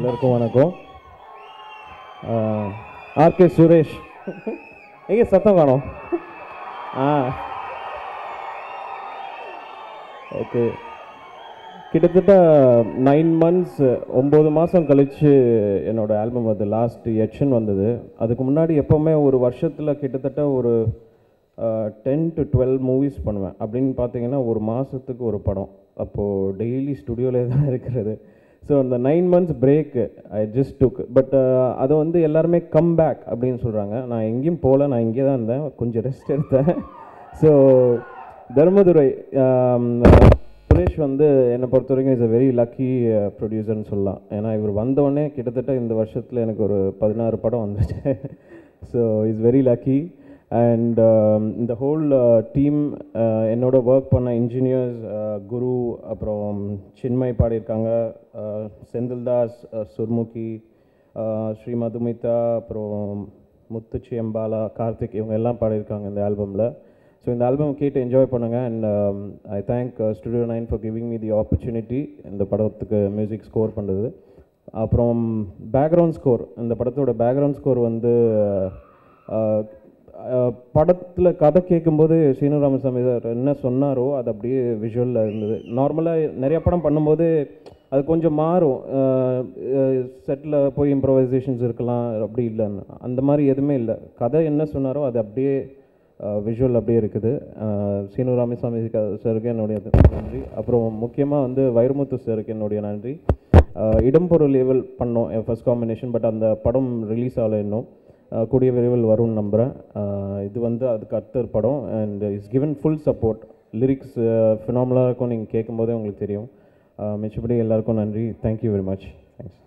எல்லாருக்கும் வணக்கம். ஆர்கே சுரேஷ் எங்கே சத்தம் காணோம்? ஓகே, கிட்டத்தட்ட 9 months 9 மாதம் கழித்து என்னோடய ஆல்பம் அது லாஸ்ட் எக்ஷன் வந்தது. அதுக்கு முன்னாடி எப்போவுமே ஒரு வருஷத்தில் கிட்டத்தட்ட ஒரு 10 to 12 மூவிஸ் பண்ணுவேன். அப்படின்னு பார்த்தீங்கன்னா ஒரு மாதத்துக்கு ஒரு படம். அப்போது டெய்லி ஸ்டுடியோவிலே தான் இருக்கிறது. ஸோ அந்த 9 months break I just took. But அதை வந்து எல்லாருமே கம் பேக் அப்படின்னு சொல்கிறாங்க. நான் எங்கேயும் போகல, நான் இங்கே தான் இருந்தேன், கொஞ்சம் ரெஸ்ட் எடுத்தேன். ஸோ தர்மதுரை சுரேஷ் வந்து என்னை பொறுத்த வரைக்கும் இஸ் அ வெரி லக்கி ப்ரொடியூசர்னு சொல்லலாம். ஏன்னா இவர் வந்தோடனே கிட்டத்தட்ட இந்த வருஷத்தில் எனக்கு ஒரு 16 படம் வந்துச்சு. So is very lucky. And இந்த ஹோல் டீம், என்னோட ஒர்க் பண்ண இன்ஜினியர்ஸ் குரு, அப்புறம் சின்மய் பாடியிருக்காங்க, செந்தில்தாஸ், சுர்முகி, ஸ்ரீ மதுமிதா, அப்புறம் முத்துச்சி எம்பாலா, கார்த்திக், இவங்க எல்லாம் பாடியிருக்காங்க இந்த ஆல்பமில். ஸோ இந்த ஆல்பம் கேட்டு என்ஜாய் பண்ணுங்கள். And I thank Studio 9 for giving me the opportunity இந்த படத்துக்கு மியூசிக் ஸ்கோர் பண்ணுறது. அப்புறம் பேக்ரவுண்ட் ஸ்கோர், இந்த படத்தோட பேக்ரவுண்ட் ஸ்கோர் வந்து படத்தில் கதை கேட்கும்போது சீனு ராமசாமி சார் என்ன சொன்னாரோ அது அப்படியே விஷுவலில் இருந்தது. நார்மலாக நிறைய படம் பண்ணும்போது அது கொஞ்சம் மாறும், செட்டில் போய் இம்ப்ரவைசேஷன்ஸ் இருக்கலாம், அப்படி இல்லைன்னு. அந்த மாதிரி எதுவுமே இல்லை. கதை என்ன சொன்னாரோ அது அப்படியே விஷுவல் அப்படியே இருக்குது. சீனு ராமசாமி சாருக்கு என்னுடைய நன்றி. அப்புறம் முக்கியமாக வந்து வைரமுத்து சாருக்கு என்னுடைய நன்றி. இடம்பொருள் லேவல் பண்ணோம் என் ஃபர்ஸ்ட் காம்பினேஷன், பட் அந்த படம் ரிலீஸ் ஆகலை இன்னும். கூடிய விரைவில் வரும்னு நம்புகிறேன். இது வந்து அதுக்கு அடுத்த படம். And it's given full support. Lyrics ஃபினாமினலாக இருக்கும், நீங்கள் கேட்கும்போதே உங்களுக்கு தெரியும். மிச்சபடி எல்லாருக்கும் நன்றி. Thank you very much. தேங்க்ஸ்.